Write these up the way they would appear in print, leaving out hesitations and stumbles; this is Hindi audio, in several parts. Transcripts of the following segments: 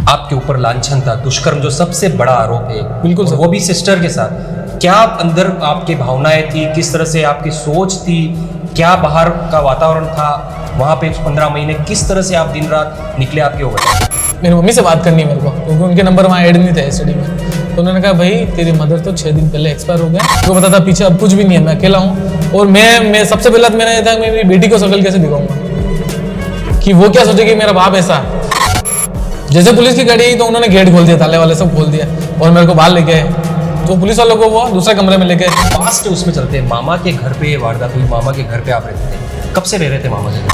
आपके ऊपर लांछन था, दुष्कर्म जो सबसे बड़ा आरोप है, बिल्कुल और सर। वो भी सिस्टर के साथ। क्या अंदर आपके भावनाएं थी, किस तरह से आपकी सोच थी, क्या बाहर का वातावरण था वहाँ पे 15 महीने, किस तरह से आप दिन रात निकले, आपके वो बताइए। मेरी मम्मी से बात करनी है मेरे को, क्योंकि उनके नंबर वहाँ ऐड नहीं थे एसटीडी में। तो उन्होंने कहा भाई तेरी मदर तो 6 दिन पहले एक्सपायर हो गए, तो पता था पीछे अब कुछ भी नहीं है, मैं अकेला हूँ। और मैं सबसे पहले तो मेरा ये था कि मैं मेरी बेटी को शक्ल कैसे दिखाऊंगा, कि वो क्या सोचेगी मेरा बाप ऐसा है। जैसे पुलिस की गाड़ी आई तो उन्होंने गेट खोल दिया, ताले वाले सब खोल दिया और मेरे को बाहर लेके आए। तो पुलिस वालों को वो दूसरे कमरे में लेके आए। पास्ट उसमें चलते हैं, मामा के घर पे ये वारदात हुई, मामा के घर पे आप रहते थे, कब से रह रहे थे मामा के घर?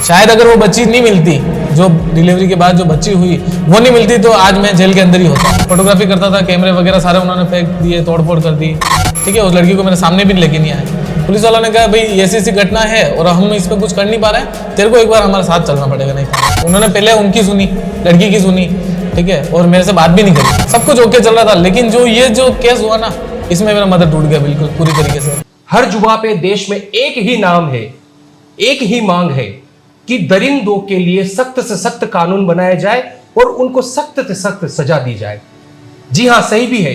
शायद अगर वो बच्ची नहीं मिलती, जो डिलीवरी के बाद जो बच्ची हुई वो नहीं मिलती, तो आज मैं जेल के अंदर ही होता। फोटोग्राफी करता था, कैमरे वगैरह सारे उन्होंने फेंक दिए, तोड़फोड़ कर दी। ठीक है, उस लड़की को मेरे सामने भी लेके नहीं आए। पुलिस वालों ने कहा भाई ऐसी घटना है और हम इस पर कुछ कर नहीं पा रहे हैं, तेरे को एक बार हमारे साथ चलना पड़ेगा। नहीं, उन्होंने पहले उनकी सुनी, लड़की की सुनी, ठीक है, और मेरे से बात भी नहीं करी। सब कुछ ओके चल रहा था, लेकिन जो केस हुआ ना, इसमें मेरा मदर टूट गया बिल्कुल पूरी तरीके से। हर जुबा पे देश में एक ही नाम है, एक ही मांग है कि दरिंदों के लिए सख्त से सख्त कानून बनाया जाए और उनको सख्त से सख्त सजा दी जाए। जी हां, सही भी है,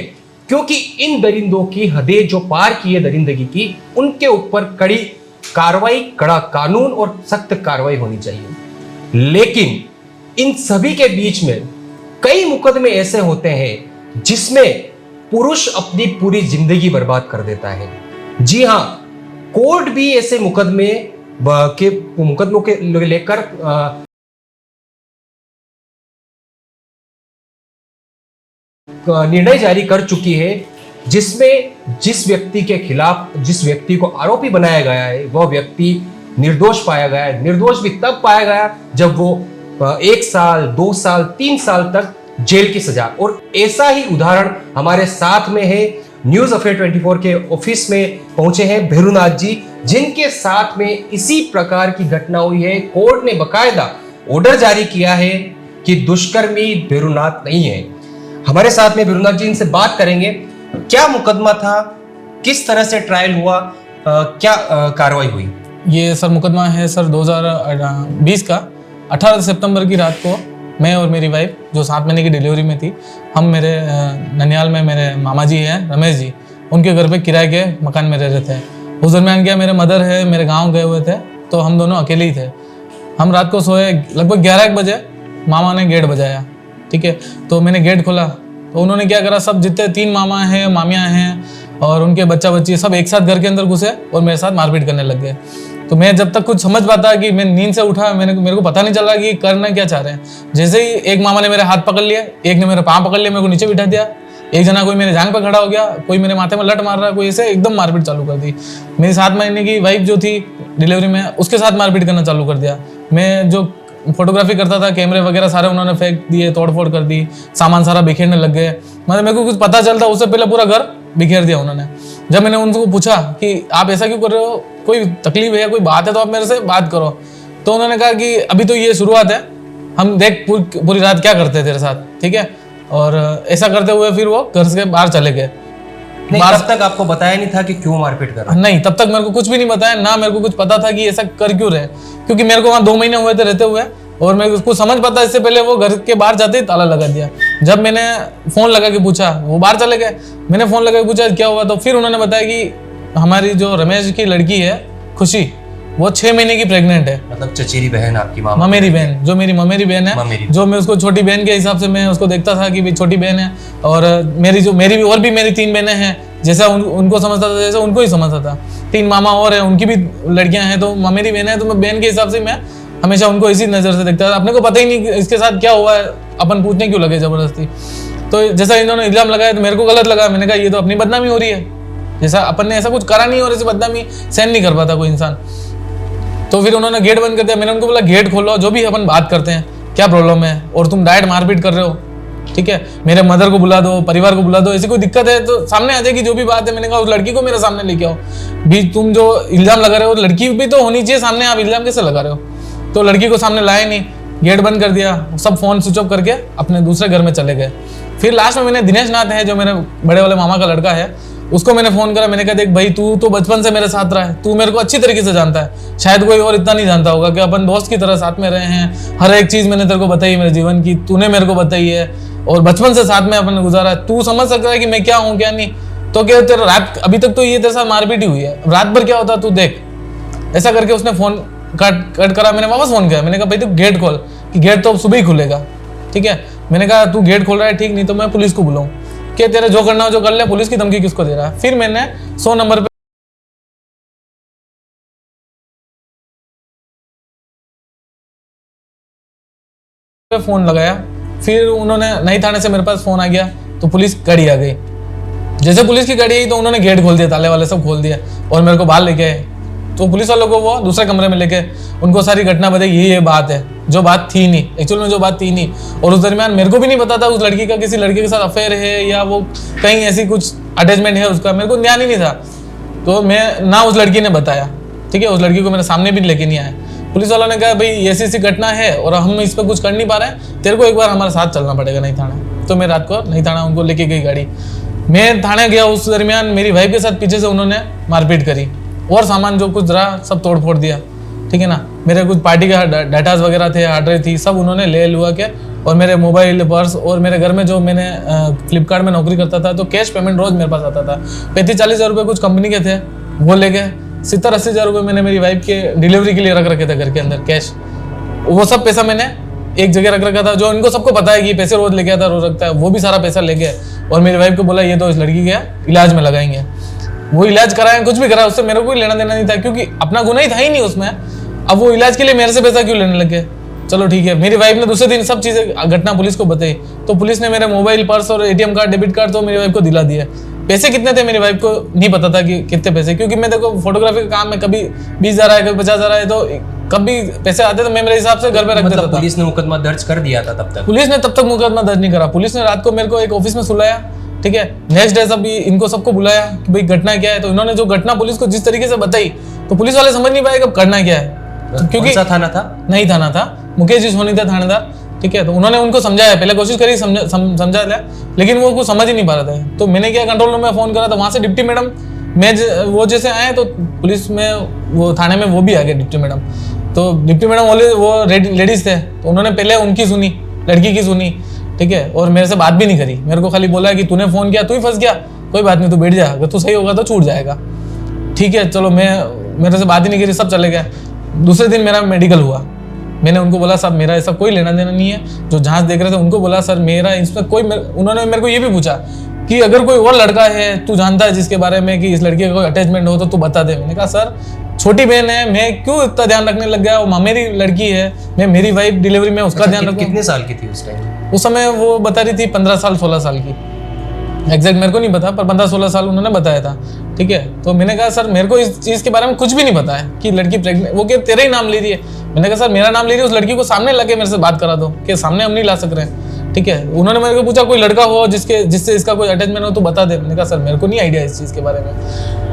क्योंकि इन दरिंदों की हदें जो पार की है दरिंदगी की, उनके ऊपर कड़ी कार्रवाई, कड़ा कानून और सख्त कार्रवाई होनी चाहिए। लेकिन इन सभी के बीच में कई मुकदमे ऐसे होते हैं जिसमें पुरुष अपनी पूरी जिंदगी बर्बाद कर देता है। जी हां, कोर्ट भी ऐसे मुकदमों के लेकर निर्णय जारी कर चुकी है, जिसमें जिस व्यक्ति के खिलाफ, जिस व्यक्ति को आरोपी बनाया गया है, वह व्यक्ति निर्दोष पाया गया है। निर्दोष भी तब पाया गया जब वो 1 साल, 2 साल, 3 साल तक जेल की सजा। और ऐसा ही उदाहरण हमारे साथ में है, न्यूज अफेयर 24 के ऑफिस में पहुंचे हैं भैरूनाथ जी, जिनके साथ में इसी प्रकार की घटना हुई है। कोर्ट ने बकायदा ऑर्डर जारी किया है कि दुष्कर्मी भैरूनाथ नहीं है। हमारे साथ में भैरूनाथ जी, इनसे बात करेंगे, क्या मुकदमा था, किस तरह से ट्रायल हुआ, क्या कार्रवाई हुई? ये सर मुकदमा है सर 2020 का 18 सितंबर की रात को मैं और मेरी वाइफ जो 7 महीने की डिलीवरी में थी, हम मेरे ननियाल में मेरे मामा जी हैं रमेश जी, उनके घर पे किराए के मकान में रह रहे थे। उस दरमियान क्या मेरे मदर है मेरे गांव गए हुए थे, तो हम दोनों अकेले ही थे। हम रात को सोए, लगभग 11 बजे मामा ने गेट बजाया। ठीक है, तो मैंने गेट खोला तो उन्होंने क्या करा, सब जितने 3 मामा हैं, मामियाँ हैं और उनके बच्चा बच्ची सब एक साथ घर के अंदर घुसे और मेरे साथ मारपीट करने लग गए। तो मैं जब तक कुछ समझ पाता कि मैं नींद से उठा, मेरे को पता नहीं चला कि करना क्या चाह रहे हैं। जैसे ही एक मामा ने मेरे हाथ पकड़ लिया, एक ने मेरे पाँव पकड़ लिया, मेरे को नीचे बिठा दिया, एक जना कोई मेरे जांग पे खड़ा हो गया, कोई मेरे माथे में लट मार रहा है, कोई ऐसे एकदम मारपीट चालू कर दी। मेरी 7 महीने की वाइफ जो थी डिलीवरी में, उसके साथ मारपीट करना चालू कर दिया। मैं जो फोटोग्राफी करता था, कैमरे वगैरह सारे उन्होंने फेंक दिए, तोड़फोड़ कर दी, सामान सारा बिखेरने लग गए। मतलब मेरे को कुछ पता चलता उससे पहले पूरा घर बिखेर दिया उन्होंने। जब मैंने उनको पूछा कि आप ऐसा क्यों कर रहे हो, कोई तकलीफ है, कोई बात है तो आप मेरे से बात करो, तो उन्होंने कहा कि अभी तो ये शुरुआत है, हम देख पूरी रात क्या करते हैं तेरे साथ, ठीक है। और ऐसा करते हुए फिर वो घर से बाहर चले गए। तब तक आपको बताया नहीं था कि क्यों मारपीट कर रहा है? नहीं, तब तक मेरे को कुछ भी नहीं बताया, ना मेरे को कुछ पता था कि ऐसा कर क्यों रहे, क्योंकि मेरे को वहाँ 2 महीने हुए थे रहते हुए और मैं उसको समझ पाता। इससे पहले वो घर के बाहर जाते ही ताला लगा दिया। जब मैंने फोन लगा के पूछा, वो बाहर चले गए, मैंने फोन लगा के पूछा क्या हुआ, तो फिर उन्होंने बताया कि हमारी जो रमेश की लड़की है खुशी, वो 6 महीने की प्रेग्नेंट है। मतलब चचेरी बहन आपकी, मामा ममेरी बहन, जो मेरी ममेरी बहन है, जो मैं उसको छोटी बहन के हिसाब से मैं उसको देखता था कि भाई छोटी बहन है। और मेरी और भी मेरी 3 बहनें हैं, जैसा उनको समझता था जैसा उनको ही समझता था। 3 मामा और हैं, उनकी भी लड़कियां हैं, तो ममेरी बहन है, तो मैं बहन के हिसाब से मैं हमेशा उनको इसी नज़र से देखता था। अपने को पता ही नहीं इसके साथ क्या हुआ है, अपन पूछने क्यों लगे ज़बरदस्ती। तो जैसा इन्होंने इल्ज़ाम लगाया तो मेरे को गलत लगा। मैंने कहा ये तो अपनी बदनामी हो रही है, जैसा अपन ने ऐसा कुछ करा नहीं और ऐसी बदनामी सहन नहीं कर पाता कोई इंसान। तो फिर उन्होंने गेट बंद कर दिया। मैंने उनको बोला गेट खोलो, जो भी अपन बात करते हैं, क्या प्रॉब्लम है, और तुम डायरेक्ट मारपीट कर रहे हो, ठीक है, मेरे मदर को बुला दो, परिवार को बुला दो, ऐसी कोई दिक्कत है तो सामने आ जाएगी, जो भी बात है। मैंने कहा उस लड़की को मेरे सामने लेके आओ भी, तुम जो इल्ज़ाम लगा रहे हो लड़की भी तो होनी चाहिए सामने, आप इल्ज़ाम कैसे लगा रहे हो। तो लड़की को सामने लाए नहीं, गेट बंद कर दिया, सब फोन स्विच ऑफ करके अपने दूसरे घर में चले गए। फिर लास्ट में मैंने दिनेश नाथ है जो मेरे बड़े वाले मामा का लड़का है, उसको मैंने फोन करा, मैंने कहा देख भाई तू तो बचपन से मेरे साथ रहा है, तू मेरे को अच्छी तरीके से जानता है, शायद कोई और इतना नहीं जानता होगा कि अपन दोस्त की तरह साथ में रहे हैं, हर एक चीज मैंने तेरे को बताई मेरे जीवन की, तूने मेरे को बताई है और बचपन से साथ में अपन गुजारा है, तू समझ सकता है कि मैं क्या हूँ क्या नहीं। तो क्या तेरा रात अभी तक तो ये तेरे साथ मारपीट ही हुई है, रात भर क्या होता तू देख। ऐसा करके उसने फोन कट करा। मैंने वापस फोन किया, मैंने कहा भाई तू गेट खोल, कि गेट तो अब सुबह ही खुलेगा, ठीक है। मैंने कहा तू गेट खोल रहा है ठीक, नहीं तो मैं पुलिस को बुलाऊं, कि तेरे जो करना हो जो कर ले, पुलिस की धमकी किसको दे रहा है। फिर मैंने 100 नंबर पे फोन लगाया, फिर उन्होंने नई थाने से मेरे पास फोन आ गया, तो पुलिस गाड़ी आ गई। जैसे पुलिस की गाड़ी आई तो उन्होंने गेट खोल दिया, ताले वाले सब खोल दिया और मेरे को बाहर लेके आए। तो पुलिस वालों को वो दूसरे कमरे में लेके उनको सारी घटना बताई, ये बात है, जो बात थी नहीं, एक्चुअल में जो बात थी नहीं। और उस दरमियान मेरे को भी नहीं पता था उस लड़की का किसी लड़के के साथ अफेयर है या वो कहीं ऐसी कुछ अटैचमेंट है उसका, मेरे को ध्यान ही नहीं था। तो मैं ना उस लड़की ने बताया, ठीक है, उस लड़की को मेरे सामने भी लेके नहीं आया। पुलिस वालों ने कहा भाई ऐसी ऐसी घटना है और हम इस पर कुछ कर नहीं पा रहे हैं, तेरे को एक बार हमारे साथ चलना पड़ेगा नई थाना। तो मैं रात को नई थाना उनको लेके गई गाड़ी, मैं थाने गया। उस दरमियान मेरी वाइफ के साथ पीछे से उन्होंने मारपीट करी और सामान जो कुछ रहा सब तोड़ फोड़ दिया, ठीक है ना। मेरे कुछ पार्टी के डाटाज वगैरह थे, हार्ड ड्राइव थी, सब उन्होंने ले लुआ के, और मेरे मोबाइल पर्स, और मेरे घर में जो मैंने फ्लिपकार्ट में नौकरी करता था तो कैश पेमेंट रोज मेरे पास आता था, 35-40 हज़ार रुपये कुछ कंपनी के थे वो ले गए। 70-80 हज़ार रुपये मैंने मेरी वाइफ के डिलीवरी के लिए रख रखे थे घर के अंदर कैश, वो सब पैसा मैंने एक जगह रख रखा था। जो इनको सबको पता है कि पैसे रोज लेके आता रोज रखता है, वो भी सारा पैसा ले गया। और मेरी वाइफ को बोला ये तो इस लड़की के इलाज में लगाएंगे, वो इलाज कराएं, कुछ भी कराए, उससे मेरे को कोई लेना देना नहीं था क्योंकि अपना गुनाह ही था ही नहीं उसमें। अब वो इलाज के लिए मेरे से पैसा क्यों लेने लगे। चलो ठीक है, मेरी वाइफ ने दूसरे दिन सब चीजें घटना पुलिस को बताई, तो पुलिस ने मेरे मोबाइल पर्स और एटीएम कार्ड डेबिट कार्ड तो मेरी वाइफ को दिला दिया। पैसे कितने थे मेरी वाइफ को नहीं पता था कि कितने पैसे, क्योंकि मैं देखो फोटोग्राफी का काम में कभी 20,000 आए, कभी 50,000 आए, तो कभी पैसे आते तो मैं मेरे हिसाब से घर पे रख देता था। पुलिस ने मुकदमा दर्ज कर दिया था तब तक? पुलिस ने तब तक मुकदमा दर्ज नहीं करा। पुलिस ने रात को मेरे को एक ऑफिस में सुलाया, ठीक है। नेक्स्ट डे सब इनको सबको बुलाया कि भाई घटना क्या है, तो इन्होंने जो घटना पुलिस को जिस तरीके से बताई तो पुलिस वाले समझ नहीं पाए कि करना क्या है। तो क्योंकि कौन सा थाना था? नहीं थाना था, मुकेश जी सोनी था थानेदार, ठीक है। तो उन्होंने उनको समझाया, पहले कोशिश करी समझा लिया, लेकिन वो कुछ समझ ही नहीं पा रहा था। तो मैंने क्या, कंट्रोल रूम में फोन करा, तो वहां से डिप्टी मैडम वो जैसे आए तो पुलिस में वो थाने में वो भी आ गए डिप्टी मैडम। तो डिप्टी मैडम वो लेडीज थे, तो उन्होंने पहले उनकी सुनी, लड़की की सुनी, ठीक है, और मेरे से बात भी नहीं करी। मेरे को खाली बोला कि तूने फोन किया, तू ही फंस गया, कोई बात नहीं, तू बैठ जा, अगर तू सही होगा तो छूट जाएगा, ठीक है। चलो मेरे से बात ही नहीं करी, सब चले गए। दूसरे दिन मेरा मेडिकल हुआ, मैंने उनको बोला साहब मेरा ऐसा कोई लेना देना नहीं है। जो जांच देख रहे थे उनको बोला सर मेरा इसमें कोई, उन्होंने मेरे को ये भी पूछा कि अगर कोई और लड़का है तू जानता है जिसके बारे में कि इस लड़के का कोई अटैचमेंट हो तो तू बता दे। मैंने कहा सर छोटी बहन है, मैं क्यों इतना ध्यान रखने लग गया, वो मेरी लड़की है, मैं मेरी वाइफ डिलीवरी में उसका ध्यान रखूं। कितने साल की थी उस टाइम? उस समय वो बता रही थी 15 साल 16 साल की, एग्जैक्ट मेरे को नहीं पता, पर 15-16 साल उन्होंने बताया था, ठीक है। तो मैंने कहा सर मेरे को इस चीज़ के बारे में कुछ भी नहीं पता है कि लड़की प्रेग्नेंट, वो क्या तेरा ही नाम ले रही है। मैंने कहा सर मेरा नाम ले रही है, उस लड़की को सामने ला के मेरे से बात करा दो, कि सामने हम नहीं ला सक रहे हैं, ठीक है। उन्होंने मेरे को पूछा कोई लड़का हो जिससे इसका कोई अटैचमेंट हो तो बता दे। मैंने कहा सर मेरे को नहीं आइडिया इस चीज़ के बारे में।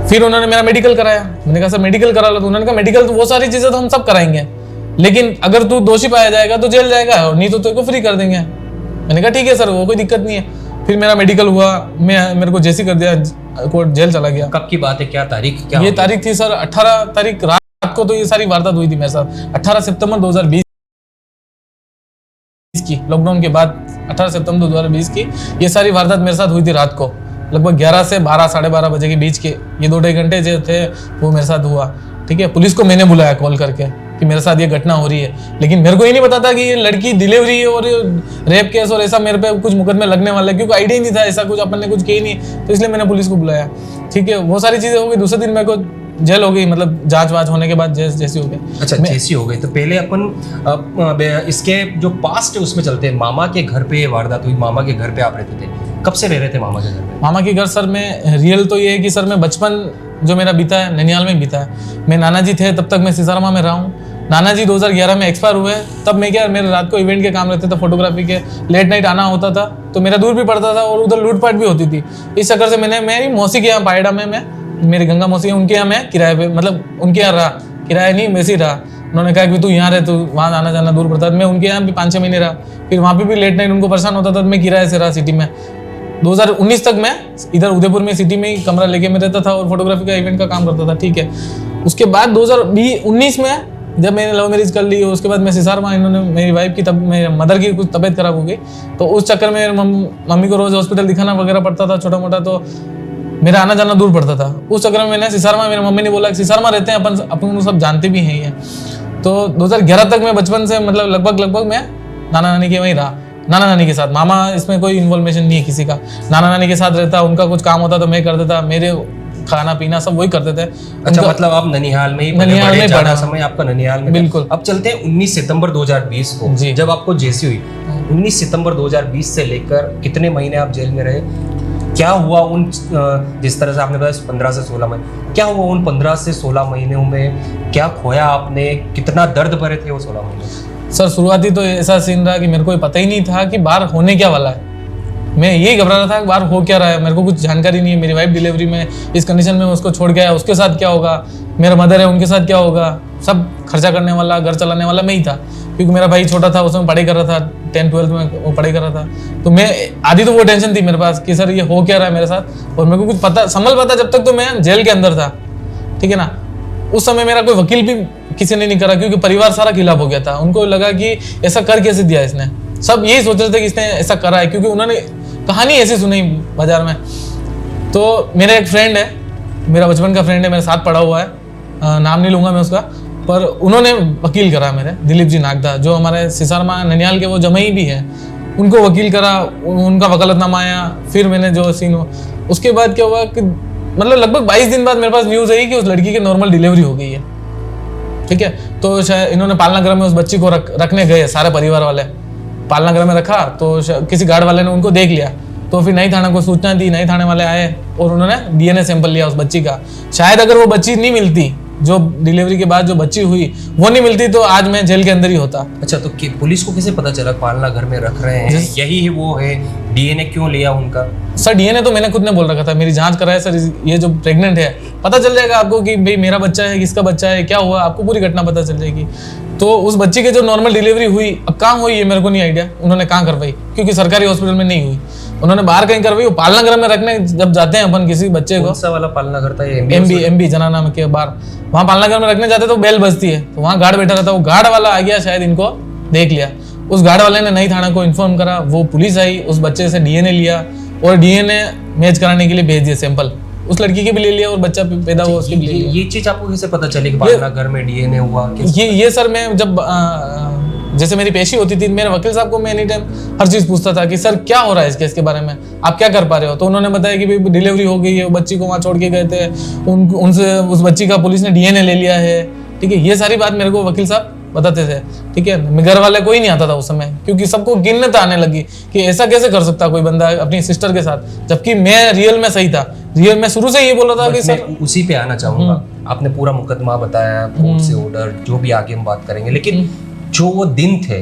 फिर उन्होंने मेरा मेडिकल कराया, मैंने कहा सर मेडिकल करा लो, तो उन्होंने कहा मेडिकल तो वो सारी चीज़ें तो हम सब कराएंगे, लेकिन अगर तू दोषी पाया जाएगा तो जेल जाएगा, और नहीं तो तेरे को फ्री कर देंगे। मैंने कहा ठीक है सर, वो कोई दिक्कत नहीं है। फिर मेरा मेडिकल हुआ, मेरे को जेसी कर दिया, कोर्ट जेल चला गया। कब की बात है, क्या तारीख, क्या ये तारीख थी सर 18 तारीख रात को, तो ये सारी वारदात हुई थी मेरे साथ 18 सितंबर 2020 की, लॉकडाउन के बाद 18 सितंबर 2020 की ये सारी वारदात मेरे साथ हुई थी रात को, लगभग 11 से 12 साढ़े 12 बजे के बीच के ये 2-2.5 घंटे जो थे वो मेरे साथ हुआ, ठीक है। पुलिस को मैंने बुलाया कॉल करके कि मेरे साथ ये घटना हो रही है, लेकिन मेरे को ये नहीं पता था कि ये लड़की डिलीवरी और रेप केस और ऐसा मेरे पे कुछ मुकदमे लगने वाला है, क्योंकि आइडिया ही नहीं था, ऐसा कुछ अपन ने कुछ किया ही नहीं, तो इसलिए मैंने पुलिस को बुलाया, ठीक है। वो सारी चीज़ें हो गई। दूसरे दिन मेरे को जेल हो गई, मतलब जांच वाच होने के बाद जैसी हो गई। अच्छा, जैसी हो गई। तो पहले अपन इसके जो पास्ट है उसमें चलते हैं। मामा के घर पे ये वारदात हुई, मामा के घर पे आप रहते थे, कब से रह रहे थे मामा के घर पे? मामा के घर सर में रियल तो ये है कि सर मैं बचपन जो मेरा बीता है ननियाल में बीता है। मैं नाना जी थे तब तक मैं सिसारामा में रहा हूँ। नाना जी 2011 में एक्सपायर हुए, तब मैं क्या, मेरे रात को इवेंट के काम रहते थे, फोटोग्राफी के, लेट नाइट आना होता था, तो मेरा दूर भी पड़ता था और उधर लूटपाट भी होती थी। इस चक्कर से मैंने मेरी मौसी के यहाँ पायडा में, मेरी गंगा मौसी है, उनके यहाँ मैं किराए पे, मतलब उनके यहाँ रहा, किराया नहीं वैसे ही रहा। उन्होंने कहा कि तू यहाँ रहे, तो वहाँ आना जाना दूर पड़ता था। मैं उनके यहाँ भी 5-6 महीने रहा, फिर वहाँ पे भी लेट नाइट उनको परेशान होता था, तो मैं किराए से रहा सिटी में। 2019 तक मैं इधर उदयपुर में सिटी में ही कमरा लेके मैं रहता था और फोटोग्राफी का इवेंट का काम करता था, ठीक है। उसके बाद 2019 में जब मैंने लव मैरिज कर ली, उसके बाद मैं सिसार माँ, इन्होंने मेरी वाइफ की मेरे मदर की कुछ तबीयत खराब हो गई, तो उस चक्कर में मम्मी को रोज हॉस्पिटल दिखाना वगैरह पड़ता था छोटा मोटा, तो मेरा आना जाना दूर पड़ता था। उस चक्कर में मैंने सिसार माँ, मेरी मम्मी ने बोला सिसार माँ रहते हैं अपन सब जानते भी हैं ये। तो 2011 तक मैं बचपन से मतलब लगभग मैं नाना नानी के वहीं रहा, नाना नानी के साथ। मामा इसमें कोई इन्वॉल्वेशन नहीं है किसी का, नाना नानी के साथ रहता, उनका कुछ काम होता तो मैं कर देता, मेरे खाना पीना सब वही करते थे। अच्छा, मतलब आप ननिहाल में ही ननिहाल में ज्यादा समय आपका ननिहाल में। बिल्कुल। अब चलते हैं 19 सितंबर 2020 को, जब आपको जेसी हुई। 19 सितंबर 2020 से लेकर कितने महीने आप जेल में रहे? क्या हुआ उन, जिस तरह से आपने बताया 15 से 16 महीने, क्या हुआ उन 15 से 16 महीनों में? क्या खोया आपने? कितना दर्द भरे थे वो 16 महीने? सर शुरुआती तो ऐसा सीन रहा कि मेरे को पता ही नहीं था कि बाहर होने क्या वाला है। मैं यही घबरा रहा था कि बाहर हो क्या रहा है, मेरे को कुछ जानकारी नहीं है। मेरी वाइफ डिलीवरी में इस कंडीशन में उसको छोड़ के आया, उसके साथ क्या होगा, मेरा मदर है उनके साथ क्या होगा, सब खर्चा करने वाला, घर चलाने वाला मैं ही था, क्योंकि मेरा भाई छोटा था, उसमें पढ़ाई कर रहा था, 10th-12th में वो पढ़ाई कर रहा था। तो मैं आधी तो वो टेंशन थी मेरे पास कि सर ये हो क्या रहा है मेरे साथ, और मेरे को कुछ पता संभल पाता जब तक तो मैं जेल के अंदर था, ठीक है ना। उस समय मेरा कोई वकील भी किसी ने नहीं करा, क्योंकि परिवार सारा खिलाफ हो गया था। उनको लगा कि ऐसा कर कैसे दिया इसने, सब यही सोच रहे थे कि इसने ऐसा करा है, क्योंकि उन्होंने कहानी ऐसी सुनी बाजार में। तो मेरा एक फ्रेंड है, मेरा बचपन का फ्रेंड है, मेरे साथ पढ़ा हुआ है, नाम नहीं लूंगा मैं उसका, पर उन्होंने वकील करा मेरे, दिलीप जी नागदा, जो हमारे सिसारमा ननियाल के वो जमई भी है, उनको वकील करा, उनका वकालतनामा आया। फिर मैंने जो सीन हुआ, उसके बाद क्या हुआ कि मतलब लगभग 22 दिन बाद मेरे पास न्यूज़ आई कि उस लड़की की नॉर्मल डिलीवरी हो गई है, ठीक है। तो शायद इन्होंने पालना गृह में उस बच्ची को रखने गए, सारे परिवार वाले पालना गृह में रखा, तो किसी गार्ड वाले ने उनको देख लिया, तो फिर नई थाना को सूचना दी, नई थाने वाले आए और उन्होंने डीएनए सैंपल लिया उस बच्ची का। शायद अगर वो बच्ची नहीं मिलती, जो डिलीवरी के बाद जो बच्ची हुई वो नहीं मिलती, तो आज मैं जेल के अंदर ही होता। अच्छा, तो पुलिस को कैसे पता चला पालना घर में रख रहे हैं, यही है वो है? डीएनए क्यों लिया उनका? सर डीएनए तो मैंने खुद ने बोल रखा था, मेरी जांच कराए सर, ये जो प्रेग्नेंट है पता चल जाएगा आपको कि भाई मेरा बच्चा है, किसका बच्चा है, क्या हुआ, आपको पूरी घटना पता चल जाएगी। तो उस बच्ची के जो नॉर्मल डिलीवरी हुई, अब कहाँ हुई है मेरे को नहीं आइडिया, उन्होंने कहाँ करवाई, क्योंकि सरकारी हॉस्पिटल में नहीं हुई, उन्होंने बाहर कहीं करवाई। वो पालना घर में रखने जब जाते हैं अपन किसी बच्चे को, कौन सा वाला पालना घर था? एमबी जनाना के बाहर, वहाँ पालना घर में रखने जाते तो बेल बजती है, तो वहाँ गार्ड बैठा रहता, वो गार्ड वाला आ गया, शायद इनको देख लिया, उस गार्ड वाले ने नई थाना को इन्फॉर्म करा, वो पुलिस आई, उस बच्चे से डीएनए लिया और डीएनए मैच कराने के लिए भेज दिए सैंपल, उस लड़की के भी ले लिया और बच्चा पैदा हुआ उसके भी ले लिया। ये चीज आपको कैसे पता चली कि पालना घर में डीएनए हुआ? ये सर मैं जब जैसे मेरी पेशी होती थी, मेरे वकील साहब को मैं एनी टाइम हर चीज पूछता था कि सर क्या हो रहा है इस केस के बारे में, आप क्या कर पा रहे हो। तो उन्होंने बताया कि भाई डिलीवरी हो गई है, बच्ची को वहाँ छोड़ के गए थे, उनसे उस बच्ची का पुलिस ने डीएनए ले लिया है, ठीक है। ये सारी बात मेरे को वकील साहब बताते थे, ठीक है। घर वाले कोई नहीं आता था उस समय, क्योंकि सबको गिनत आने लगी कि ऐसा कैसे कर सकता कोई बंदा अपनी सिस्टर के साथ, जबकि मैं रियल में सही था, रियल में शुरू से ये बोल रहा था कि सर। उसी पे आना चाहूंगा, आपने पूरा मुकदमा बताया, कोर्ट से ऑर्डर, जो भी आगे हम बात करेंगे, लेकिन जो वो दिन थे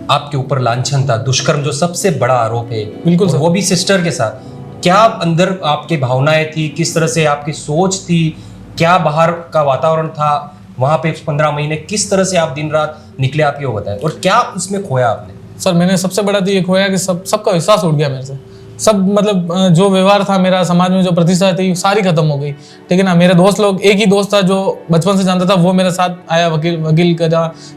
आपके ऊपर लांछन था, दुष्कर्म जो सबसे बड़ा आरोप है, बिल्कुल वो भी सिस्टर के साथ, क्या अंदर आपके भावनाएं थी, किस तरह से आपकी सोच थी, क्या बाहर का वातावरण था वहां पे 15 महीने, किस तरह से आप दिन रात निकले, आप ये बताएं, और क्या उसमें खोया आपने? सर मैंने सबसे बड़ा तो ये खोया कि सबका विश्वास उठ गया मेरे से, सब मतलब जो व्यवहार था मेरा, समाज में जो प्रतिष्ठा थी सारी खत्म हो गई, ठीक है ना। मेरे दोस्त लोग, एक ही दोस्त था जो बचपन से जानता था, वो मेरे साथ आया वकील का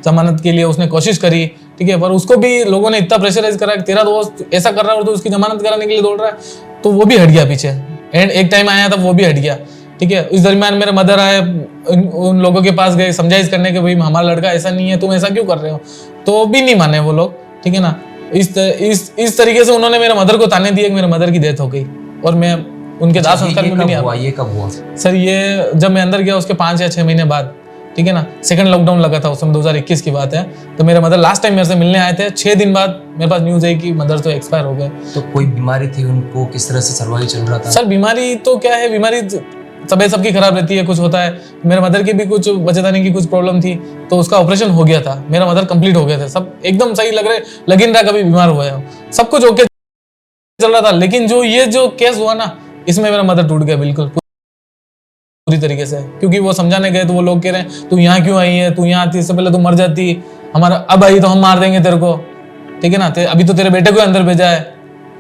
जमानत के लिए, उसने कोशिश करी, ठीक है, पर उसको भी लोगों ने इतना प्रेशराइज करा कि तेरा दोस्त ऐसा कर रहा है और तो उसकी जमानत कराने के लिए दौड़ रहा है, तो वो भी हट गया पीछे। एंड एक टाइम आया था वो भी हट गया, ठीक है। इस दरमियान मेरे मदर आए, उन लोगों के पास गए समझाइश करने के भाई हमारा लड़का ऐसा नहीं है, तुम ऐसा क्यों कर रहे हो, तो भी नहीं माने वो लोग, ठीक है ना। इस तरीके से उन्होंने मेरे मदर को ताने दिए कि मेरे मदर की डेथ हो गई, और मैं उनके दाह संस्कार में भी नहीं आया। ये कब हुआ सर? ये जब मैं अंदर गया उसके 5 या 6 महीने बाद, ठीक है ना। सेकंड लॉकडाउन लगा था उस समय, 2021 की बात है। तो मेरे मदर लास्ट टाइम मेरे से मिलने आए थे, 6 दिन बाद मेरे पास न्यूज आई कि मदर तो एक्सपायर हो गए। तो कोई बीमारी थी उनको, किस तरह से सर्वाइव चल रहा था? सर बीमारी तो क्या है, बीमारी तबीयत सबकी खराब रहती है, कुछ होता है। मेरे मदर की भी कुछ बच्चेदानी की कुछ प्रॉब्लम थी, तो उसका ऑपरेशन हो गया था, मेरा मदर कंप्लीट हो गए थे, सब एकदम सही लग नहीं रहा कभी बीमार हुआ है, सब कुछ ओके चल रहा था। लेकिन ये जो केस हुआ ना, इसमें मेरा मदर टूट गया बिल्कुल पूरी तरीके से, क्योंकि वो समझाने गए तो वो लोग कह रहे हैं तू यहाँ क्यों आई है, तू यहाँ आती, इससे पहले तू मर जाती, हमारा अब आई तो हम मार देंगे तेरे को, ठीक है ना, अभी तो तेरे बेटे को अंदर भेजा है,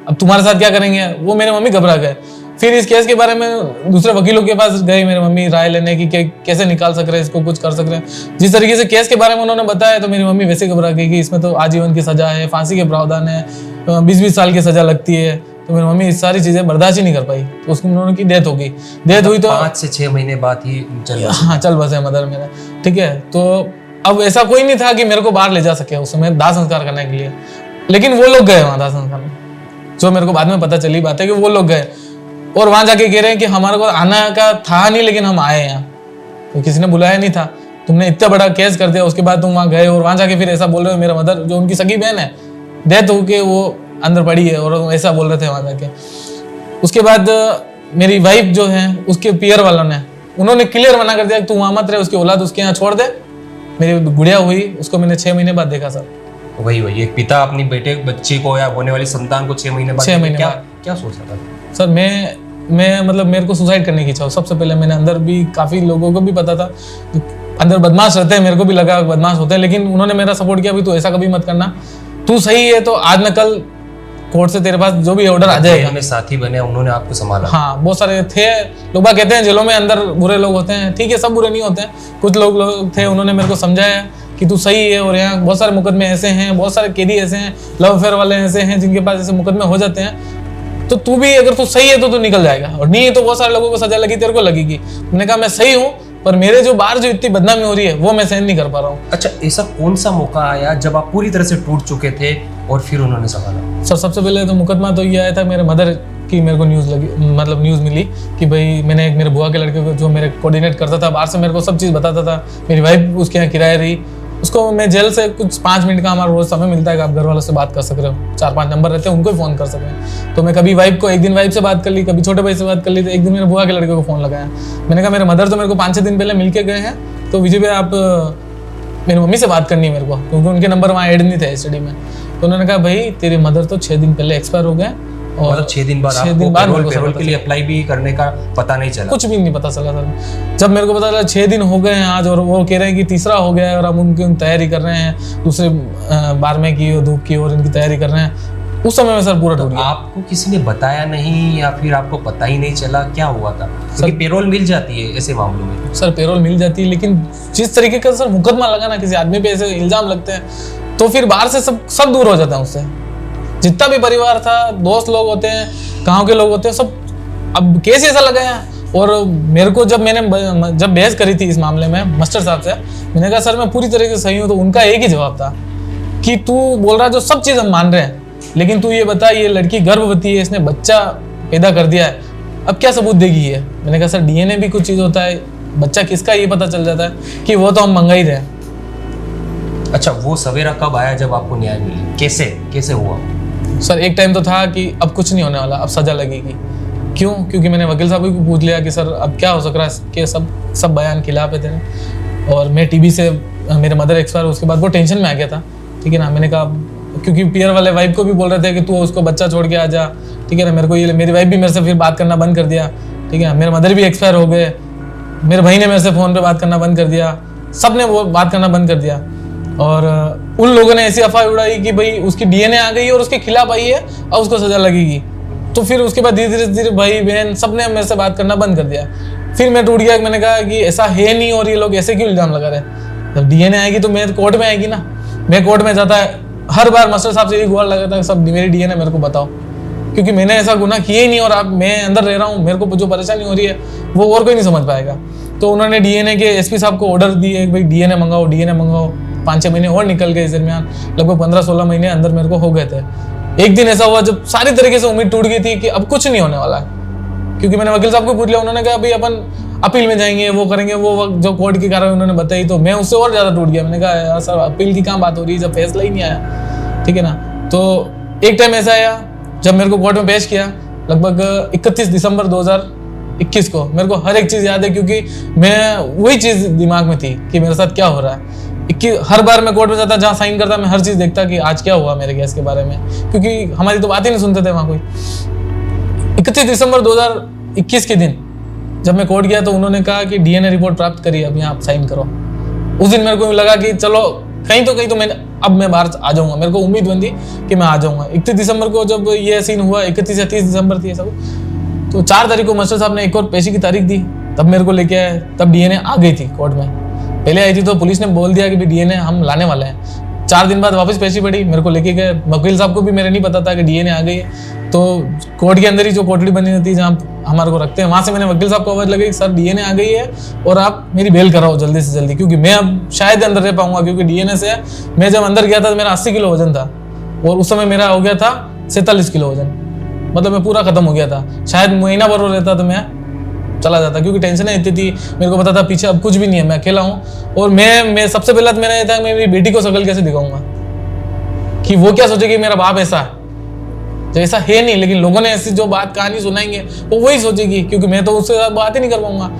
अब तुम्हारे साथ क्या करेंगे, वो मेरे मम्मी घबरा गए। फिर इस केस के बारे में दूसरे वकीलों के पास गए मेरी मम्मी राय लेने की कैसे निकाल सक रहे हैं इसको, कुछ कर सक रहे हैं। जिस तरीके से केस के बारे में उन्होंने बताया तो मेरी मम्मी वैसे घबरा गई कि इसमें तो आजीवन की सजा है, फांसी के प्रावधान है, 20-20 साल की सजा लगती है। तो मेरी मम्मी इस सारी चीजें बर्दाश्त ही नहीं कर पाई, तो उसकी उन्होंने की डेथ हो गई। डेथ हुई तो 5 से 6 महीने बाद ही हाँ चल बसे मदर मेरा, ठीक है। तो अब ऐसा कोई नहीं था कि मेरे को बाहर ले जा सके उस समय दाह संस्कार करने के लिए, लेकिन वो लोग गए वहां दाह संस्कार में। जो मेरे को बाद में पता चली बात है कि वो लोग गए और वहां जाके कह रहे हैं कि हमारे को आना का था नहीं, लेकिन हम आए यहाँ, तो किसी ने बुलाया नहीं था, तुमने इतना बड़ा केस कर दिया, उसके बाद तुम वहां गए और वहां जाके फिर ऐसा बोल रहे हो। मेरा मदर जो उनकी सगी बहन है डेथ होके वो अंदर पड़ी है और ऐसा बोल रहे थे वहां जाके। उसके बाद मेरी वाइफ जो है उसके पियर वालों ने उन्होंने क्लियर मना कर दिया कि तू वहां मत रहे, उसकी औलाद उसके यहाँ छोड़ दे। मेरी गुड़िया हुई, उसको मैंने 6 महीने बाद देखा सर। वही एक पिता अपनी बच्चे को या होने वाली संतान को 6 महीने बाद 6 महीने क्या सोचा था सर? मैं मतलब मेरे को सुसाइड करने की इच्छा हो। सबसे पहले मैंने अंदर भी काफी लोगों को भी पता था अंदर बदमाश रहते हैं, मेरे को भी लगा बदमाश होते हैं, लेकिन उन्होंने मेरा सपोर्ट किया, भी तू ऐसा कभी मत करना, तू सही है तो आज न कल कोर्ट से तेरे पास जो भी ऑर्डर आ जाएगा। में साथी बने, उन्होंने आपको संभाला। हाँ बहुत सारे थे लोग, कहते हैं जेलों में अंदर बुरे लोग होते हैं, ठीक है सब बुरे नहीं होते हैं, कुछ लोग थे, उन्होंने मेरे को समझाया कि तू सही है और यहाँ बहुत सारे मुकदमे ऐसे हैं, बहुत सारे कैदी ऐसे हैं, लव अफेयर वाले ऐसे हैं जिनके पास ऐसे मुकदमे हो जाते हैं, तो तू भी अगर तू सही है तो तू निकल जाएगा, और नहीं है तो बहुत सारे लोगों को सजा लगी, तेरे को लगेगी। मैंने कहा मैं सही हूँ, पर मेरे जो बाहर जो इतनी बदनामी हो रही है वो मैं सहन नहीं कर पा रहा हूँ। अच्छा, ऐसा कौन सा मौका आया जब आप पूरी तरह से टूट चुके थे और फिर उन्होंने संभाला? सर सबसे पहले तो मुकदमा तो ये आया था, मेरे मदर की मेरे को न्यूज़ मिली कि भाई मैंने एक मेरे बुआ के लड़के को जो मेरे कोऑर्डिनेट करता था बाहर से, मेरे को सब चीज़ बताता था, मेरी वाइफ उसके यहाँ किराए रही, उसको मैं जेल से कुछ 5 मिनट का हमारा रोज समय मिलता है कि आप घर वालों से बात कर सक रहे हो, 4-5 नंबर रहते हैं उनको ही फ़ोन कर सकते हैं। तो मैं कभी वाइफ को एक दिन वाइफ से बात कर ली, कभी छोटे भाई से बात कर ली, तो एक दिन मेरे बुआ के लड़के को फ़ोन लगाया। मैंने कहा मेरे मदर तो मेरे को 5-6 दिन पहले मिल के गए हैं, तो विजय भाई आप मेरी मम्मी से बात करनी है मेरे को, क्योंकि उनके नंबर वहाँ ऐड नहीं थे स्टडी में। तो उन्होंने कहा भाई तेरी मदर तो 6 दिन पहले एक्सपायर हो गए, और 6 दिन बाद पेरोल के लिए अप्लाई भी करने का पता नहीं चला? कुछ भी नहीं पता चला सर। जब मेरे को पता चला 6 दिन हो गए हैं आज, और वो कह रहे हैं कि तीसरा हो गया है और हम उनकी तैयारी कर रहे हैं, दूसरे 12वें की और धूप की और इनकी तैयारी कर रहे हैं, उस समय में सर पूरा टूट गया। आपको किसी ने बताया नहीं या फिर आपको पता ही नहीं चला, क्या हुआ था? क्योंकि पेरोल मिल जाती है ऐसे मामलों में। सर पेरोल मिल जाती है, लेकिन जिस तरीके का सर मुकदमा लगा ना, किसी आदमी पे ऐसे इल्जाम लगते हैं, तो फिर बाहर से सब दूर हो जाता है उससे। जितना भी परिवार था, दोस्त लोग होते हैं, गांव के लोग होते हैं, सब अब केस ऐसा लगा है। और मेरे को जब बहस करी थी इस मामले में मास्टर साहब से, मैंने कहा सर मैं पूरी तरीके से सही हूँ, तो उनका एक ही जवाब था कि तू बोल रहा जो सब चीज़ हम मान रहे हैं, लेकिन तू ये बता ये लड़की गर्भवती है, इसने बच्चा पैदा कर दिया है, अब क्या सबूत देगी ये? मैंने कहा सर डीएनए भी कुछ चीज़ होता है, बच्चा किसका ये पता चल जाता है कि वो तो हम मंगा ही रहे हैं। अच्छा, वो सवेरा कब आया जब आपको न्याय मिली? कैसे हुआ? सर एक टाइम तो था कि अब कुछ नहीं होने वाला, अब सजा लगेगी। क्यों? क्योंकि मैंने वकील साहब को पूछ लिया कि सर अब क्या हो सक रहा है कि सब बयान खिलाफ है तेरे, और मैं टीबी से मेरे मदर एक्सपायर, उसके बाद वो टेंशन में आ गया था, ठीक है ना। मैंने कहा क्योंकि पियर वाले वाइफ को भी बोल रहे थे कि तू उसको बच्चा छोड़ के आ जा, ठीक है ना। मेरी वाइफ भी मेरे से फिर बात करना बंद कर दिया, ठीक है। मेरे मदर भी एक्सपायर हो गए, मेरे भाई ने मेरे से फ़ोन पे बात करना बंद कर दिया, सब ने वो बात करना बंद कर दिया। और उन लोगों ने ऐसी अफवाह उड़ाई कि भाई उसकी डीएनए आ गई और उसके खिलाफ आई है और उसको सजा लगेगी। तो फिर उसके बाद धीरे धीरे भाई बहन सब ने मेरे से बात करना बंद कर दिया। फिर मैं टूट गया, मैंने कहा कि ऐसा है नहीं और ये लोग ऐसे क्यों इल्ज़ाम लगा रहे हैं। जब डीएनए आएगी तो मैं कोर्ट में आएगी ना, मैं कोर्ट में जाता है, हर बार मास्टर साहब से यही गुहार लगाता है सब मेरी डीएनए मेरे को बताओ, क्योंकि मैंने ऐसा गुनाह किया ही नहीं, और अब मैं अंदर रह रहा हूँ, मेरे को जो परेशानी हो रही है वो और कोई नहीं समझ पाएगा। तो उन्होंने डीएनए के एसपी साहब को ऑर्डर दिए भाई डीएनए मंगाओ। 5-6 महीने और निकल गए, इस दरमियान लगभग 15-16 महीने अंदर मेरे को हो गए थे। एक दिन ऐसा हुआ जब सारी तरीके से उम्मीद टूट गई थी कि अब कुछ नहीं होने वाला है, क्योंकि मैंने वकील साहब को पूछ लिया, उन्होंने कहा भाई अपन अपील में जाएंगे, वो करेंगे, वो जो कोर्ट की कार्रवाई उन्होंने बताई, तो मैं उससे और ज़्यादा टूट गया। मैंने कहा यार सर अपील की कहाँ बात हो रही है जब फैसला ही नहीं आया, ठीक है ना। तो एक टाइम ऐसा आया जब मेरे को कोर्ट में पेश किया, लगभग 31 दिसंबर 2021 को। मेरे को हर एक चीज़ याद है, क्योंकि मैं वही चीज़ दिमाग में थी कि मेरे साथ क्या हो रहा है। हर बार मैं कोर्ट में जाता, जहाँ साइन करता, मैं हर चीज़ देखता कि आज क्या हुआ मेरे केस के बारे में, क्योंकि हमारी तो बात ही नहीं सुनते थे वहाँ कोई। 31 दिसंबर 2021 के दिन जब मैं कोर्ट गया तो उन्होंने कहा कि डीएनए रिपोर्ट प्राप्त करिए, अब यहाँ आप साइन करो। उस दिन मेरे को लगा कि चलो कहीं तो मैं अब मैं बाहर आ जाऊंगा, मेरे को उम्मीद बंदी कि मैं आ जाऊंगा। 31 दिसंबर को जब ये सीन हुआ, 31 या 30 दिसंबर थी सब, तो 4 तारीख को मास्टर साहब ने एक और पेशी की तारीख दी, तब मेरे को लेके आए। तब डीएनए आ गई थी कोर्ट में, पहले आई थी तो पुलिस ने बोल दिया कि भाई डीएनए हम लाने वाले हैं। 4 दिन बाद वापस पेशी पड़ी, मेरे को लेके गए। वकील साहब को भी मेरे नहीं पता था कि डीएनए आ गई है। तो कोर्ट के अंदर ही जो कोठड़ी बनी होती है जहाँ हमारे को रखते हैं, वहाँ से मैंने वकील साहब को आवाज़ लगाई कि सर डीएनए आ गई है और आप मेरी बेल कराओ जल्दी से जल्दी, क्योंकि मैं अब शायद अंदर रह पाऊंगा, क्योंकि डीएनए से मैं जब अंदर गया था तो मेरा 80 किलो वजन था और उस समय मेरा हो गया था 47 किलो वजन, मतलब मैं पूरा खत्म हो गया था। शायद महीना भर रहता तो मैं चला जाता, क्योंकि टेंशन इतनी थी। मेरे को पता था पीछे अब कुछ भी नहीं है, मैं अकेला हूँ। और मैं सबसे पहला तो मेरा ये था कि मैं मेरी बेटी को शक्ल कैसे दिखाऊंगा, कि वो क्या सोचेगी मेरा बाप ऐसा है, जो ऐसा है नहीं, लेकिन लोगों ने ऐसी जो बात कहानी सुनाएंगे वो वही सोचेगी, क्योंकि मैं तो उससे बात ही नहीं कर पाऊंगा।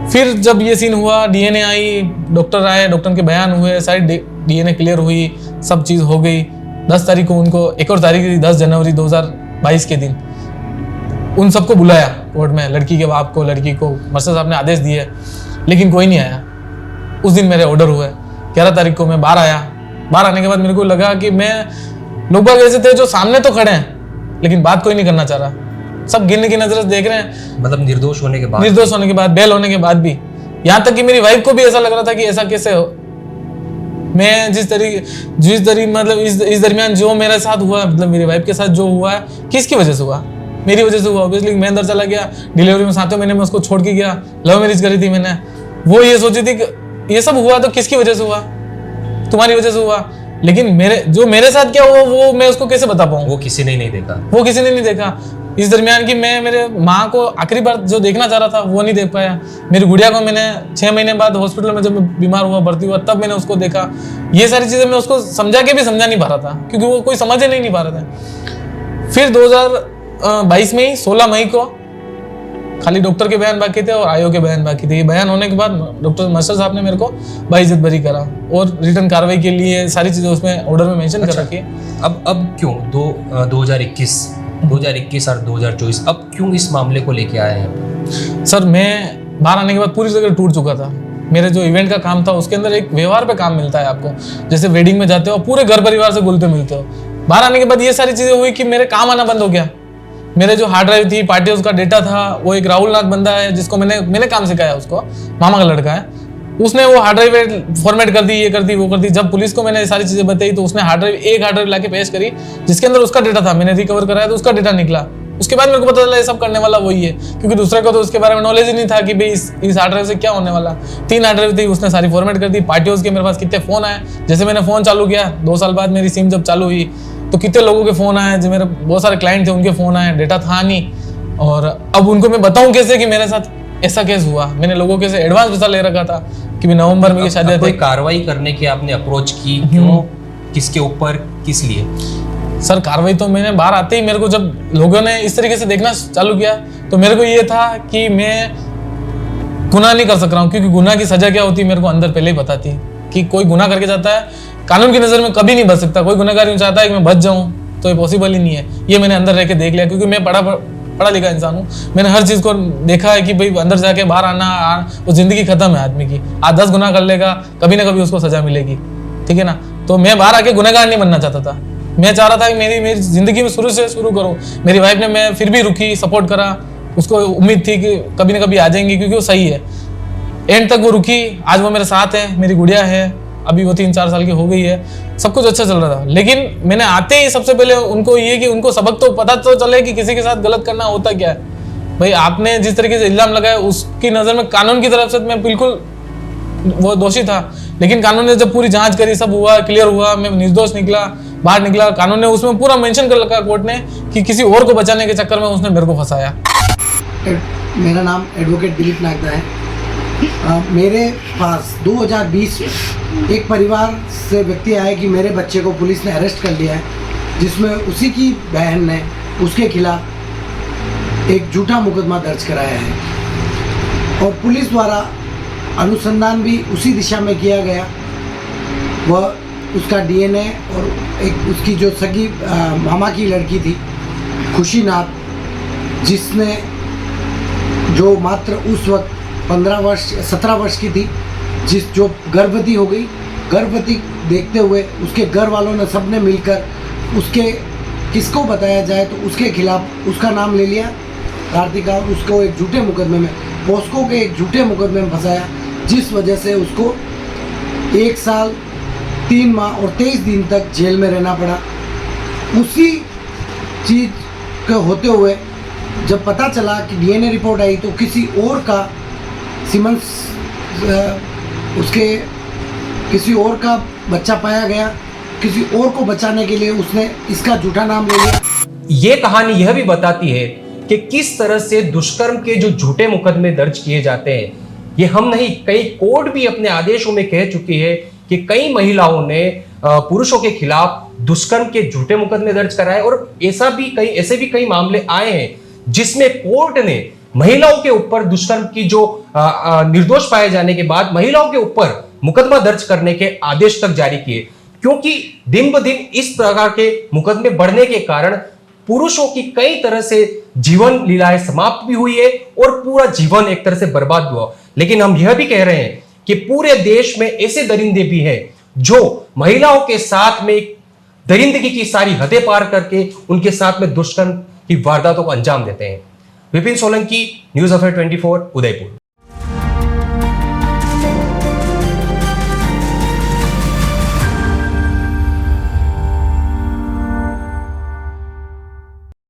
फिर जब ये सीन हुआ, डीएनए आई, डॉक्टर आए, डॉक्टर के बयान हुए, सारी डीएनए क्लियर हुई, सब चीज़ हो गई। 10 तारीख को उनको एक और तारीख थी, 10 जनवरी 2022 के दिन उन सबको बुलाया कोर्ट में, लड़की के बाप को, लड़की को। मास्टर साहब ने आदेश दिए, लेकिन कोई नहीं आया। उस दिन मेरे ऑर्डर हुए। 11 तारीख को मैं बाहर आया। बाहर आने के बाद मेरे को लगा कि मैं, लोग बाग ऐसे थे जो सामने तो खड़े हैं लेकिन बात कोई नहीं करना चाह रहा, सब गिरने की नजर से देख रहे हैं। मतलब निर्दोष होने के बाद, बेल होने के बाद भी, यहाँ तक कि मेरी वाइफ को भी ऐसा लग रहा था कि ऐसा कैसे हो। मैं जिस तरीके मतलब इस दरमियान जो मेरे साथ हुआ, मतलब मेरी वाइफ के साथ जो हुआ है, किसकी वजह से हुआ? मेरी वजह से हुआ। ऑब्वियसली मैं अंदर चला गया, डिलीवरी में 7वें महीने में उसको छोड़ के गया, लव मैरिज करी थी मैंने। वो ये सोची थी कि ये सब हुआ तो किसकी वजह से हुआ? तुम्हारी वजह से हुआ। लेकिन मेरे साथ क्या हुआ वो मैं उसको कैसे बता पाऊँ? वो किसी ने नहीं देखा। इस दरमियान की मैं मेरे माँ को आखिरी बार जो देखना चाह रहा था वो नहीं देख पाया। मेरी गुड़िया को मैंने 6 महीने बाद हॉस्पिटल में जब मैं बीमार हुआ, भर्ती हुआ, तब मैंने उसको देखा। ये सारी चीजें मैं उसको समझा नहीं पा रहा था, क्योंकि वो कोई समझ ही नहीं पा रहा था। फिर 2022 में ही 16 मई को खाली डॉक्टर के बयान बाकी थे और आयोग के बयान बाकी थे। ये बयान होने के बाद डॉक्टर मास्टर साहब ने मेरे को बाइज्जत बरी करा और रिटर्न कार्रवाई के लिए सारी चीजें उसमें ऑर्डर में मेंशन कर रखी है। अब क्यों 2021 और 2024 अब क्यों इस मामले को लेके आए हैं? सर मैं बाहर आने के बाद पूरी जगह टूट चुका था। मेरे जो इवेंट का काम था उसके अंदर एक व्यवहार पे काम मिलता है आपको, जैसे वेडिंग में जाते हो पूरे घर परिवार से घुलते मिलते हो। बाहर आने के बाद ये सारी चीजें हुई कि मेरे काम आना बंद हो गया। मेरे जो हार्ड ड्राइव थी, पार्टियों का डेटा था, वो एक राहुल नाथ बंदा है जिसको मैंने काम सिखाया, उसको मामा का लड़का है, उसने वो हार्ड ड्राइव फॉर्मेट कर दी, ये कर दी, वो कर दी। जब पुलिस को मैंने सारी चीजें बताई तो उसने एक हार्ड ड्राइव लाके पेश करी जिसके अंदर उसका डेटा था। मैंने रिकवर कराया तो उसका डेटा निकला। उसके बाद मेरे को पता चला ये सब करने वाला वही है, क्योंकि दूसरे को तो उसके बारे में नॉलेज ही नहीं था कि भाई इस हार्ड ड्राइव से क्या होने वाला। 3 हार्ड ड्राइव थी, उसने सारी फॉर्मेट कर दी। पार्टियों के मेरे पास कितने फोन आए, जैसे मैंने फोन चालू किया 2 साल बाद मेरी सिम जब चालू हुई तो कितने लोगों के फोन आए, जो मेरे बहुत सारे क्लाइंट थे उनके फोन आए, डेटा था नहीं। और अब उनको मैं बताऊं कैसे कि मेरे साथ ऐसा केस हुआ। मैंने लोगों के से एडवांस पैसा ले रखा था कि नवंबर में शादी कोई कार्रवाई करने की आपने अप्रोच की, क्यों, किसके ऊपर, किस लिए? सर कार्रवाई तो मैंने बाहर आते ही, मेरे को जब लोगों ने इस तरीके से देखना चालू किया तो मेरे को ये था कि मैं गुनाह नहीं कर सक रहा हूँ, क्योंकि गुनाह की सजा क्या होती है मेरे को अंदर पहले ही पता थी कि कोई गुनाह करके जाता है कानून की नज़र में कभी नहीं बच सकता। कोई गुनहगार यूं चाहता है कि मैं बच जाऊं तो ये पॉसिबल ही नहीं है। ये मैंने अंदर रह के देख लिया, क्योंकि मैं पढ़ा लिखा इंसान हूँ। मैंने हर चीज़ को देखा है कि भाई अंदर जाके बाहर आना वो जिंदगी खत्म है आदमी की। आज 10 गुनाह कर लेगा, कभी ना कभी उसको सजा मिलेगी, ठीक है ना। तो मैं बाहर आके गुनहगार नहीं बनना चाहता था। मैं चाह रहा था कि मेरी जिंदगी में शुरू करूँ। मेरी वाइफ ने मैं फिर भी रुकी, सपोर्ट करा, उसको उम्मीद थी कि कभी ना कभी आ जाएंगी, क्योंकि वो सही है। एंड तक वो रुकी, आज वो मेरे साथ है, मेरी गुड़िया है, अभी वो 3-4 साल की हो गई है, सब कुछ अच्छा चल रहा था। लेकिन मैंने आते ही सबसे पहले उनको ये कि उनको सबक तो पता तो चले कि किसी के साथ गलत करना होता क्या है। भाई आपने जिस तरीके से इल्जाम लगाया उसकी नज़र में कानून की तरफ से मैं बिल्कुल वो दोषी था, लेकिन कानून ने जब पूरी जांच करी, सब हुआ, क्लियर हुआ, मैं निर्दोष निकला, बाहर निकला। कानून ने उसमें पूरा मेंशन कर रखा कोर्ट ने कि किसी और को बचाने के चक्कर में उसने मेरे को फंसाया। मेरा नाम एडवोकेट दिलीप नागदा है। मेरे पास 2020 में एक परिवार से व्यक्ति आए कि मेरे बच्चे को पुलिस ने अरेस्ट कर लिया है, जिसमें उसी की बहन ने उसके खिलाफ एक झूठा मुकदमा दर्ज कराया है और पुलिस द्वारा अनुसंधान भी उसी दिशा में किया गया। वह उसका डीएनए और एक उसकी जो सगी मामा की लड़की थी खुशी नाथ, जिसने जो मात्र उस वक्त 17 वर्ष की थी, जो गर्भवती हो गई, गर्भवती देखते हुए उसके घर वालों ने सबने मिलकर उसके किसको बताया जाए तो उसके खिलाफ उसका नाम ले लिया कार्तिका, उसको एक झूठे मुकदमे में, पॉस्को के एक झूठे मुकदमे में फंसाया, जिस वजह से उसको 1 साल 3 माह और 23 दिन तक जेल में रहना पड़ा। उसी चीज़ के होते हुए जब पता चला कि डीएनए रिपोर्ट आई तो किसी और का सिमंस उसके किसी और का बच्चा पाया गया, किसी और को बचाने के लिए उसने इसका झूठा नाम ले लिया। ये कहानी यह भी बताती है कि किस तरह से दुष्कर्म के जो झूठे मुकदमे दर्ज किए जाते हैं। ये हम नहीं, कई कोर्ट भी अपने आदेशों में कह चुकी है कि कई महिलाओं ने पुरुषों के खिलाफ दुष्कर्म के झूठे मुकदमे दर्ज कराए और ऐसे भी कई मामले आए हैं जिसमें कोर्ट ने महिलाओं के ऊपर दुष्कर्म की जो निर्दोष पाए जाने के बाद महिलाओं के ऊपर मुकदमा दर्ज करने के आदेश तक जारी किए, क्योंकि दिन ब दिन इस प्रकार के मुकदमे बढ़ने के कारण पुरुषों की कई तरह से जीवन लीलाएं समाप्त भी हुई है और पूरा जीवन एक तरह से बर्बाद हुआ। लेकिन हम यह भी कह रहे हैं कि पूरे देश में ऐसे दरिंदे भी हैं जो महिलाओं के साथ में दरिंदगी की सारी हदें पार करके उनके साथ में दुष्कर्म की वारदातों को अंजाम देते हैं। Vipin Solanki, news affair 24, Udaipur.